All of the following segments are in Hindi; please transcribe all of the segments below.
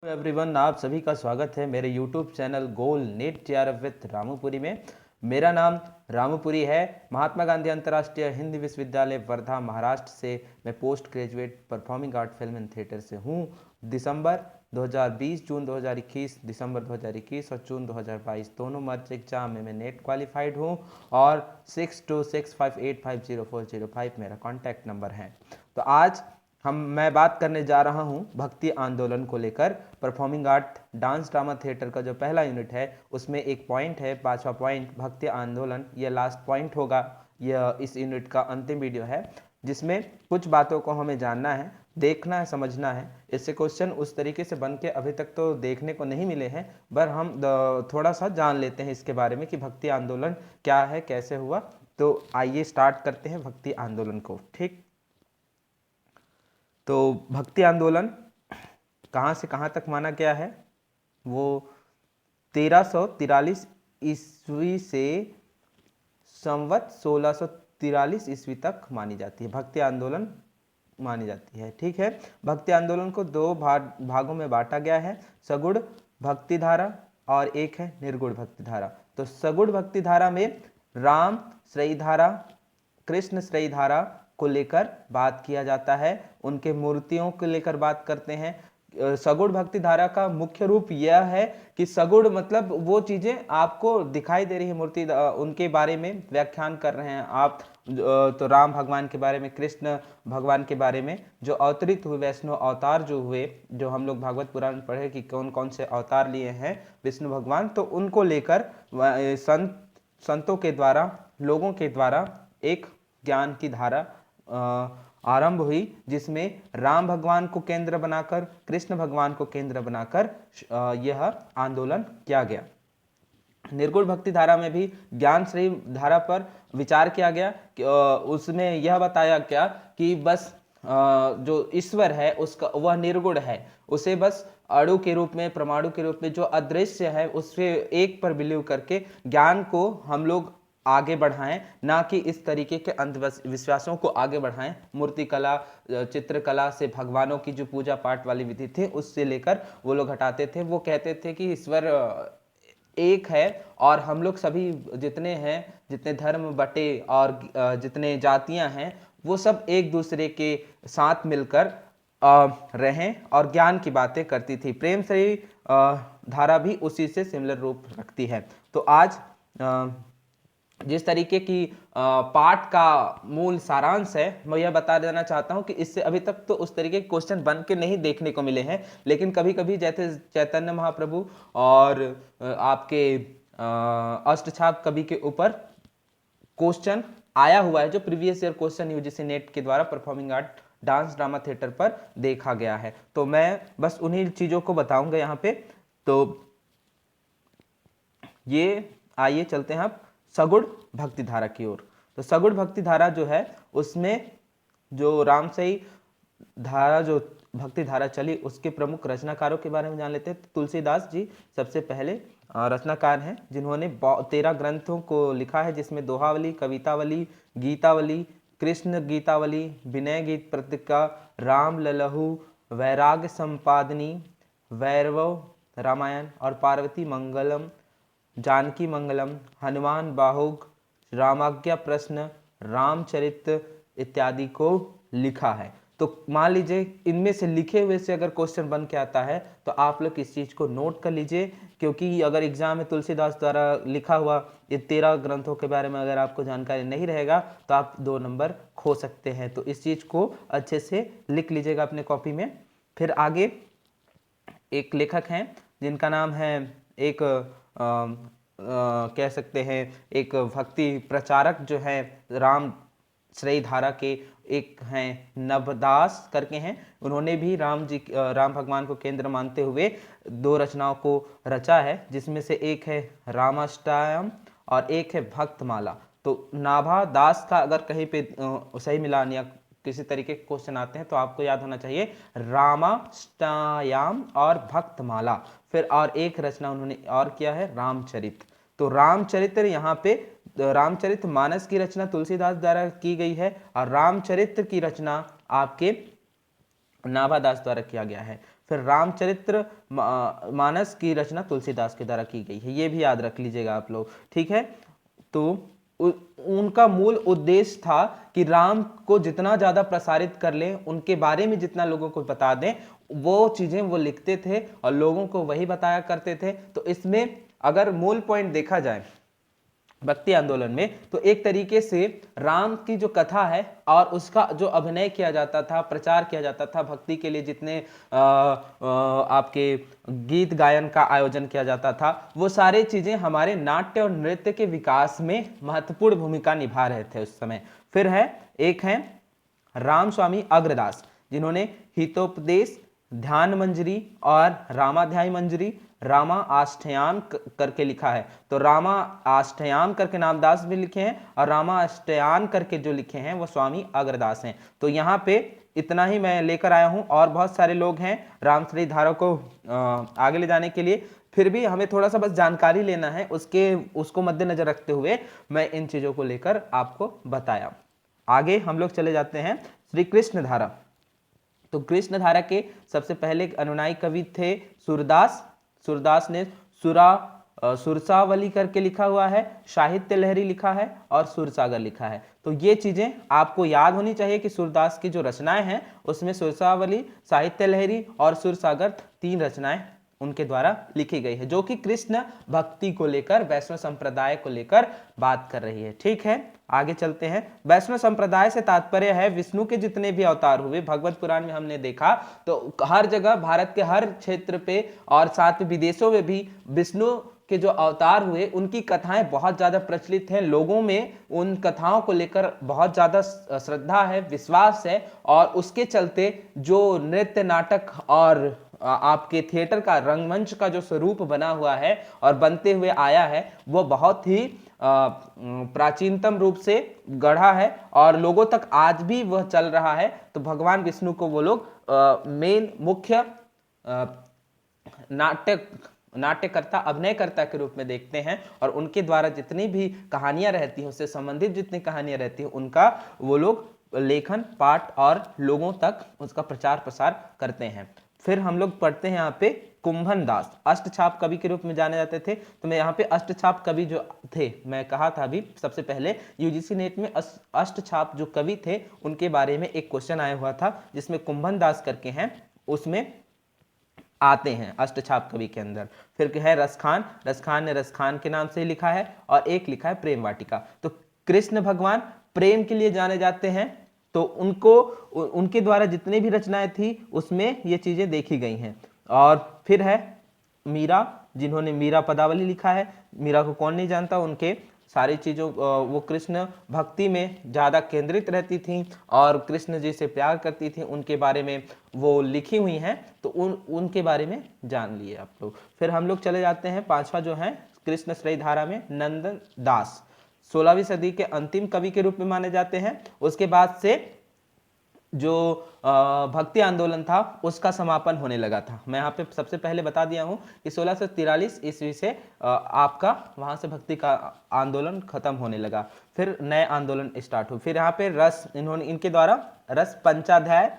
एवरीवन, आप सभी का स्वागत है मेरे YouTube channel goal NEET TRF with Ramupuri में। मेरा नाम रामूपुरी है। महात्मा गांधी अंतर्राष्ट्रीय हिंदी विश्वविद्यालय वर्धा महाराष्ट्र से मैं post graduate performing art film and theatre से हूँ। दिसंबर 2020, जून 2021, दिसंबर 2021 और जून 2022 दोनों मर्ज एग्जाम में मैं नेट क्वालिफाइड हूँ और 6265850405 मेरा कॉन्टैक्ट नंबर है। तो आज मैं बात करने जा रहा हूं भक्ति आंदोलन को लेकर। Performing art dance drama theatre का जो पहला यूनिट है उसमें एक पॉइंट है, 5वां पॉइंट भक्ति आंदोलन। यह लास्ट पॉइंट होगा, यह इस यूनिट का अंतिम वीडियो है जिसमें कुछ बातों को हमें जानना है, देखना है, समझना है। इससे क्वेश्चन उस तरीके से बन के अभी तक तो देखने को नहीं मिले हैं, पर हम थोड़ा सा जान लेते हैं इसके बारे में कि भक्ति आंदोलन क्या है, कैसे हुआ। तो आइए स्टार्ट करते हैं भक्ति आंदोलन को। ठीक, तो भक्ति आंदोलन कहाँ से कहाँ तक माना गया है? वो 1343 ईस्वी से संवत 1643 ईस्वी तक मानी जाती है, भक्ति आंदोलन मानी जाती है। ठीक है, भक्ति आंदोलन को दो भागों में बांटा गया है, सगुण भक्ति धारा और एक है निर्गुण भक्ति धारा। तो सगुण भक्ति धारा में राम श्रेय धारा, कृष्ण श्रेय धारा को लेकर बात किया जाता है, उनके मूर्तियों को लेकर बात करते हैं। सगुण भक्ति धारा का मुख्य रूप यह है कि सगुण मतलब वो चीजें आपको दिखाई दे रही है, मूर्ति उनके बारे में व्याख्यान कर रहे हैं आप। तो राम भगवान के बारे में, कृष्ण भगवान के बारे में जो अवतरित हुए वैष्णव अवतार जो हुए, जो हम लोग भागवत पुराण में पढ़े कि कौन कौन से अवतार लिए हैं विष्णु भगवान, तो उनको लेकर संतों के द्वारा, लोगों के द्वारा एक ज्ञान की धारा आरंभ हुई, जिसमें राम भगवान को केंद्र बनाकर, कृष्ण भगवान को केंद्र बनाकर यह आंदोलन किया गया। निर्गुण भक्ति धारा में भी ज्ञान श्रेय धारा पर विचार किया गया कि उसमें यह बताया गया कि बस जो ईश्वर है उसका वह निर्गुण है, उसे बस अणु के रूप में, परमाणु के रूप में जो अदृश्य है उससे एक पर बिलीव करके ज्ञान को हम लोग आगे बढ़ाएं, ना कि इस तरीके के अंधविश्वासों को आगे बढ़ाएं। मूर्तिकला, चित्रकला से भगवानों की जो पूजा पाठ वाली विधि थी उससे लेकर वो लोग हटाते थे। वो कहते थे कि ईश्वर एक है और हम लोग सभी जितने हैं, जितने धर्म बटे और जितने जातियां हैं, वो सब एक दूसरे के साथ मिलकर रहें और ज्ञान की बातें करती थी। प्रेम श्रेय धारा भी उसी से सिमिलर रूप रखती है। तो आज जिस तरीके की पाठ का मूल सारांश है, मैं यह बता देना चाहता हूं कि इससे अभी तक तो उस तरीके के क्वेश्चन बन के नहीं देखने को मिले हैं, लेकिन कभी कभी जैसे चैतन्य महाप्रभु और आपके अष्टछाप कवि के ऊपर क्वेश्चन आया हुआ है, जो previous year question UGC net के द्वारा performing art dance drama theatre पर देखा गया है। तो मैं बस उन्हीं चीजों को बताऊंगा यहाँ पे। तो ये आइए चलते हैं आप सगुण भक्ति धारा की ओर। तो सगुण भक्ति धारा जो है उसमें जो रामसई धारा, जो भक्ति धारा चली, उसके प्रमुख रचनाकारों के बारे में जान लेते हैं। तुलसीदास जी सबसे पहले रचनाकार हैं जिन्होंने 13 ग्रंथों को लिखा है, जिसमें दोहावली, कवितावली, गीतावली, कृष्ण गीतावली, विनय गीत प्रतिका, राम ललहु, वैराग्य संपादनी, वैरव रामायण और पार्वती मंगलम, जानकी मंगलम, हनुमान बाहुग, रामाज्ञा प्रश्न, रामचरित्र इत्यादि को लिखा है। तो मान लीजिए इनमें से लिखे हुए से अगर क्वेश्चन बन के आता है तो आप लोग इस चीज को नोट कर लीजिए, क्योंकि अगर एग्जाम में तुलसीदास द्वारा लिखा हुआ ये 13 ग्रंथों के बारे में अगर आपको जानकारी नहीं रहेगा तो आप 2 नंबर खो सकते हैं। तो इस चीज को अच्छे से लिख लीजिएगा अपने कॉपी में। फिर आगे एक लेखक हैं जिनका नाम है, एक कह सकते हैं एक भक्ति प्रचारक जो है राम श्रेय धारा के, एक हैं नवदास करके हैं। उन्होंने भी राम भगवान को केंद्र मानते हुए 2 रचनाओं को रचा है, जिसमें से एक है रामाष्टयम और एक है भक्तमाला। तो नाभा दास का अगर कहीं पे सही मिलान या किसी तरीके के क्वेश्चन आते हैं तो आपको याद होना चाहिए रामाष्टयाम और भक्तमाला। फिर और एक रचना उन्होंने और किया है रामचरित। तो रामचरित्र यहाँ पे रामचरित मानस की रचना तुलसीदास द्वारा की गई है और रामचरित्र की रचना आपके नाभादास द्वारा किया गया है। फिर रामचरित्र मानस की रचना तुलसीदास के द्वारा की गई है, ये भी याद रख लीजिएगा आप लोग, ठीक है। तो उनका मूल उद्देश्य था कि राम को जितना ज्यादा प्रसारित कर लें, उनके बारे में जितना लोगों को बता दें, वो चीजें वो लिखते थे और लोगों को वही बताया करते थे। तो इसमें अगर मूल पॉइंट देखा जाए भक्ति आंदोलन में, तो एक तरीके से राम की जो कथा है और उसका जो अभिनय किया जाता था, प्रचार किया जाता था, भक्ति के लिए जितने आपके गीत गायन का आयोजन किया जाता था, वो सारी चीजें हमारे नाट्य और नृत्य के विकास में महत्वपूर्ण भूमिका निभा रहे थे उस समय। फिर है एक है रामस्वामी अग्रदास, जिन्होंने हितोपदेश, ध्यान मंजरी और रामाध्याय मंजरी, रामा आष्टयाम करके लिखा है। तो रामा आष्टयाम करके नामदास भी लिखे हैं और रामा अष्टयान करके जो लिखे हैं वो स्वामी अग्रदास हैं। तो यहाँ पे इतना ही मैं लेकर आया हूँ, और बहुत सारे लोग हैं रामश्री धारा को आगे ले जाने के लिए। फिर भी हमें थोड़ा सा बस जानकारी लेना है, उसको मद्देनजर रखते हुए मैं इन चीजों को लेकर आपको बताया। आगे हम लोग चले जाते हैं श्री कृष्ण धारा। तो कृष्ण धारा के सबसे पहले अनुनायी कवि थे सूरदास। सूरदास ने सुरसावली करके लिखा हुआ है, साहित्य लहरी लिखा है और सुरसागर लिखा है। तो ये चीजें आपको याद होनी चाहिए कि सूरदास की जो रचनाएं हैं उसमें सुरसावली, साहित्य लहरी और सुरसागर 3 रचनाएं उनके द्वारा लिखी गई है, जो कि कृष्ण भक्ति को लेकर, वैष्णव संप्रदाय को लेकर बात कर रही है, ठीक है। आगे चलते हैं। वैष्णव संप्रदाय से तात्पर्य है विष्णु के जितने भी अवतार हुए। भगवत पुराण में हमने देखा तो हर जगह, भारत के हर क्षेत्र पे और साथ विदेशों में भी विष्णु के जो अवतार हुए उनकी कथाएं बहुत ज्यादा प्रचलित हैं। लोगों में उन कथाओं को लेकर बहुत ज्यादा श्रद्धा है, विश्वास है, और उसके चलते जो नृत्य, नाटक और आपके थिएटर का, रंगमंच का जो स्वरूप बना हुआ है और बनते हुए आया है, वो बहुत ही प्राचीनतम रूप से गढ़ा है और लोगों तक आज भी वह चल रहा है। तो भगवान विष्णु को वो लोग मेन मुख्य नाट्यकर्ता, अभिनयकर्ता के रूप में देखते हैं, और उनके द्वारा जितनी भी कहानियां रहती हैं, उससे संबंधित जितनी कहानियां रहती हैं, उनका वो लोग लेखन, पाठ और लोगों तक उसका प्रचार प्रसार करते हैं। फिर हम लोग पढ़ते हैं यहाँ पे कुंभन दास, अष्टछाप कवि के रूप में जाने जाते थे। तो मैं यहाँ पे अष्टछाप कवि जो थे, मैं कहा था अभी सबसे पहले यूजीसी नेट में अष्टछाप जो कवि थे उनके बारे में एक क्वेश्चन आया हुआ था, जिसमें कुंभन दास करके हैं, उसमें आते हैं अष्टछाप कवि के अंदर। फिर है रसखान, रसखान ने रसखान के नाम से लिखा है, और एक लिखा है प्रेम वाटिका। तो कृष्ण भगवान प्रेम के लिए जाने जाते हैं, तो उनके द्वारा जितने भी रचनाएं थी उसमें ये चीजें देखी गई हैं। और फिर है मीरा, जिन्होंने मीरा पदावली लिखा है। मीरा को कौन नहीं जानता, उनके सारी चीज़ों, वो कृष्ण भक्ति में ज़्यादा केंद्रित रहती थी और कृष्ण जी से प्यार करती थी, उनके बारे में वो लिखी हुई हैं। तो उनके बारे में जान लिए आप लोग। फिर हम लोग चले जाते हैं 5वां जो है कृष्ण श्रेय धारा में नंदन दास, 16वीं सदी के अंतिम कवि के रूप में माने जाते हैं। उसके बाद से जो भक्ति आंदोलन था उसका समापन होने लगा था। मैं यहाँ पे सबसे पहले बता दिया हूँ कि 1643 ईस्वी से आपका वहाँ से भक्ति का आंदोलन खत्म होने लगा, फिर नए आंदोलन स्टार्ट हुए। फिर यहाँ पे रस, इनके द्वारा रस पंचाध्याय,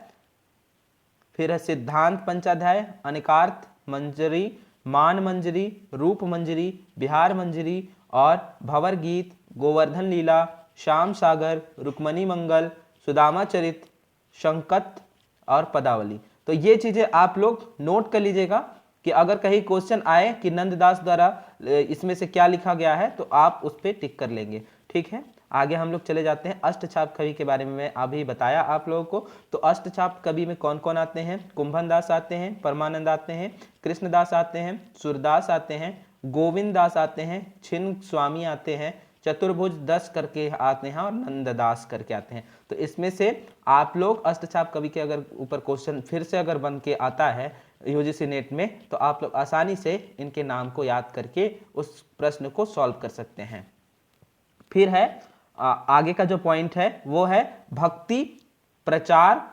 फिर है सिद्धांत पंचाध्याय, अनिकार्थ मंजरी, मान मंजरी, रूप मंजरी, बिहार मंजरी और भंवर गीत, गोवर्धन लीला, श्याम सागर, रुक्मणी मंगल, सुदामा चरित, शंकत और पदावली। तो ये चीजें आप लोग नोट कर लीजिएगा कि अगर कहीं क्वेश्चन आए कि नंददास द्वारा इसमें से क्या लिखा गया है तो आप उस पर टिक कर लेंगे, ठीक है। आगे हम लोग चले जाते हैं अष्टछाप कवि के बारे में मैं अभी बताया आप लोगों को। तो अष्टछाप कवि में कौन कौन आते हैं? कुंभन दास आते हैं, परमानंद आते हैं, कृष्णदास आते हैं, सूरदास आते हैं, गोविंद दास आते हैं, छिन्न स्वामी आते हैं, चतुर्भुज 10 करके आते हैं और नंददास करके आते हैं। तो इसमें से आप लोग अष्टछाप कवि के अगर ऊपर क्वेश्चन फिर से अगर बन के आता है यूजीसी नेट में, तो आप लोग आसानी से इनके नाम को याद करके उस प्रश्न को सॉल्व कर सकते हैं। फिर है आगे का जो पॉइंट है वो है भक्ति प्रचार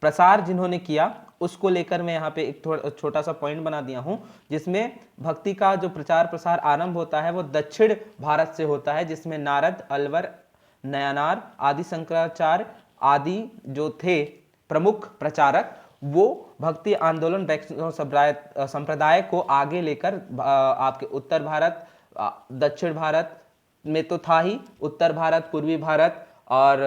प्रसार जिन्होंने किया, उसको लेकर मैं यहाँ पे एक थोड़ा छोटा सा पॉइंट बना दिया हूँ, जिसमें भक्ति का जो प्रचार प्रसार आरंभ होता है वो दक्षिण भारत से होता है, जिसमें नारद, अलवर, नयनार आदि शंकराचार्य आदि जो थे प्रमुख प्रचारक, वो भक्ति आंदोलन वैष्णव संप्रदाय को आगे लेकर आपके उत्तर भारत, दक्षिण भारत में तो था ही, उत्तर भारत, पूर्वी भारत और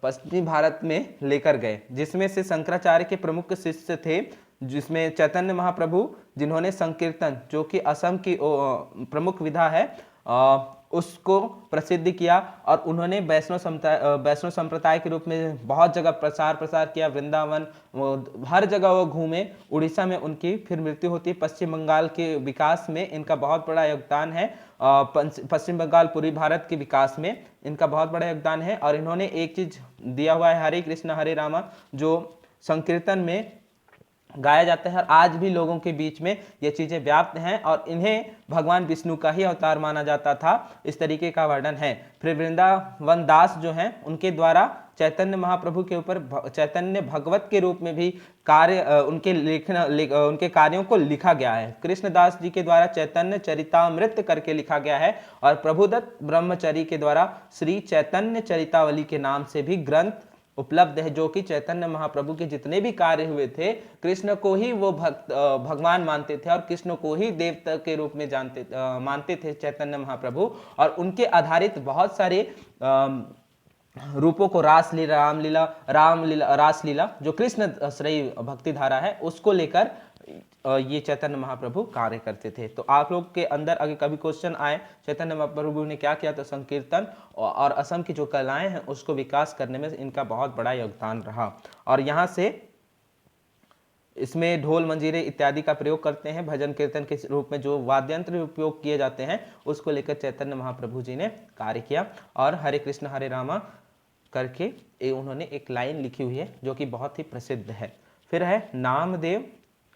पश्चिमी भारत में लेकर गए, जिसमें से शंकराचार्य के प्रमुख शिष्य थे, जिसमें चैतन्य महाप्रभु, जिन्होंने संकीर्तन, जो कि असम की प्रमुख विधा है, उसको प्रसिद्ध किया और उन्होंने वैष्णव संप्रदाय के रूप में बहुत जगह प्रसार किया। वृंदावन, हर जगह वो घूमे। उड़ीसा में उनकी फिर मृत्यु होती है। पश्चिम बंगाल के विकास में इनका बहुत बड़ा योगदान है। पश्चिम बंगाल, पूर्वी भारत के विकास में इनका बहुत बड़ा योगदान है। और इन्होंने एक चीज दिया हुआ है, हरे कृष्ण हरे रामा, जो संकीर्तन में गाया जाता है और आज भी लोगों के बीच में ये चीजें व्याप्त हैं और इन्हें भगवान विष्णु का ही अवतार माना जाता था। इस तरीके का वर्णन है। फिर वृंदावन दास जो हैं, उनके द्वारा चैतन्य महाप्रभु के ऊपर चैतन्य भगवत के रूप में भी उनके कार्यों को लिखा गया है। कृष्णदास जी के द्वारा चैतन्य चरितामृत करके लिखा गया है और प्रभुदत्त ब्रह्मचारी के द्वारा श्री चैतन्य चरितावली के नाम से भी ग्रंथ उपलब्ध है, जो कि चैतन्य महाप्रभु के जितने भी कार्य हुए थे, कृष्ण को ही वो भगवान मानते थे और कृष्ण को ही देवता के रूप में मानते थे चैतन्य महाप्रभु। और उनके आधारित बहुत सारे रूपों को रासलीला जो कृष्ण श्रेय भक्ति धारा है, उसको लेकर ये चैतन्य महाप्रभु कार्य करते थे। तो आप लोग के अंदर अगर कभी क्वेश्चन आए चैतन्य महाप्रभु ने क्या किया, तो संकीर्तन और असम की जो कलाएं हैं उसको विकास करने में इनका बहुत बड़ा योगदान रहा। और यहाँ से इसमें ढोल मंजीरे इत्यादि का प्रयोग करते हैं। भजन कीर्तन के रूप में जो वाद्यंत्र उपयोग किए जाते हैं, उसको लेकर चैतन्य महाप्रभु जी ने कार्य किया। और हरे कृष्ण हरे रामा करके उन्होंने एक लाइन लिखी हुई है, जो कि बहुत ही प्रसिद्ध है। फिर है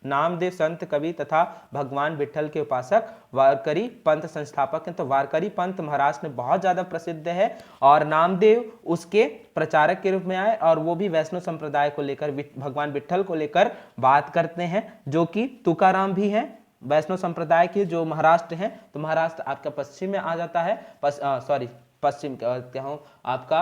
नामदेव संत कवि तथा भगवान विठल के उपासक, वारकरी पंथ संस्थापक हैं। तो वारकरी पंथ महाराष्ट्र में बहुत ज्यादा प्रसिद्ध है और नामदेव उसके प्रचारक के रूप में आए और वो भी वैष्णव संप्रदाय को लेकर, भगवान विठल को लेकर बात करते हैं, जो कि तुकाराम भी हैं वैष्णव संप्रदाय के, जो महाराष्ट्र हैं। तो महाराष्ट्र आपका पश्चिम में आ जाता है, पश्चिम क्या हूँ आपका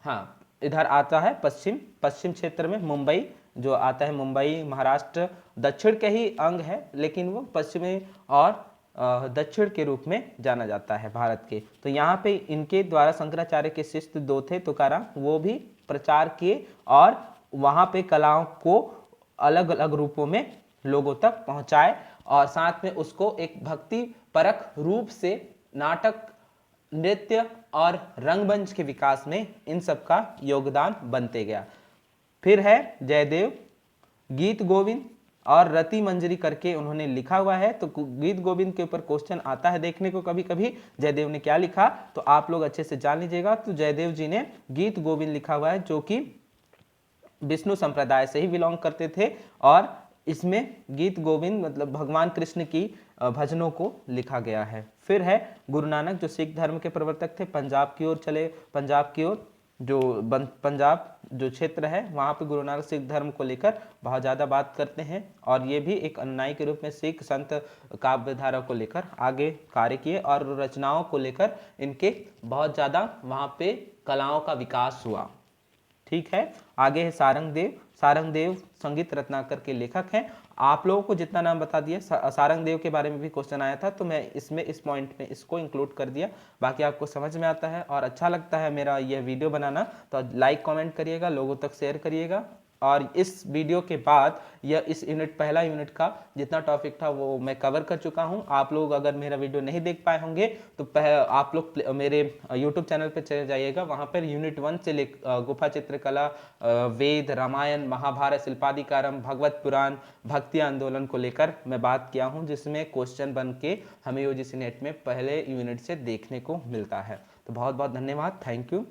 हाँ इधर आता है पश्चिम क्षेत्र में मुंबई जो आता है। मुंबई महाराष्ट्र दक्षिण के ही अंग है, लेकिन वो पश्चिमी और दक्षिण के रूप में जाना जाता है भारत के। तो यहाँ पे इनके द्वारा शंकराचार्य के शिष्य दो थे, तुकाराम, वो भी प्रचार किए और वहाँ पे कलाओं को अलग अलग रूपों में लोगों तक पहुँचाए और साथ में उसको एक भक्ति परक रूप से नाटक, नृत्य और रंगमंच के विकास में इन सब का योगदान बनते गया। फिर है जयदेव, गीत गोविंद और रति मंजरी करके उन्होंने लिखा हुआ है। तो गीत गोविंद के ऊपर क्वेश्चन आता है देखने को कभी कभी, जयदेव ने क्या लिखा, तो आप लोग अच्छे से जान लीजिएगा। तो जयदेव जी ने गीत गोविंद लिखा हुआ है, जो कि विष्णु संप्रदाय से ही बिलोंग करते थे और इसमें गीत गोविंद मतलब भगवान कृष्ण की भजनों को लिखा गया है। फिर है गुरु नानक, जो सिख धर्म के प्रवर्तक थे, पंजाब की ओर चले। पंजाब की ओर जो पंजाब जो क्षेत्र है, वहाँ पे गुरु नानक सिख धर्म को लेकर बहुत ज़्यादा बात करते हैं और ये भी एक अनुयायी के रूप में सिख संत काव्य धारा को लेकर आगे कार्य किए और रचनाओं को लेकर इनके बहुत ज़्यादा वहाँ पे कलाओं का विकास हुआ। ठीक है, आगे है सारंगदेव संगीत रत्नाकर के लेखक हैं। आप लोगों को जितना नाम बता दिया, सारंगदेव के बारे में भी क्वेश्चन आया था, तो मैं इसमें इस पॉइंट में इसको इंक्लूड कर दिया। बाकी आपको समझ में आता है और अच्छा लगता है मेरा यह वीडियो बनाना, तो लाइक कमेंट करिएगा, लोगों तक शेयर करिएगा। और इस वीडियो के बाद यह इस पहला यूनिट का जितना टॉपिक था वो मैं कवर कर चुका हूं। आप लोग अगर मेरा वीडियो नहीं देख पाए होंगे तो आप लोग मेरे यूट्यूब चैनल पर चले जाइएगा, वहां पर यूनिट 1 से गुफा चित्रकला, वेद, रामायण, महाभारत, शिल्पादिकारम, भगवत पुराण, भक्ति आंदोलन को लेकर मैं बात किया हूं, जिसमें क्वेश्चन बन के हमें यूजीसी नेट में पहले यूनिट से देखने को मिलता है। तो बहुत बहुत धन्यवाद, थैंक यू।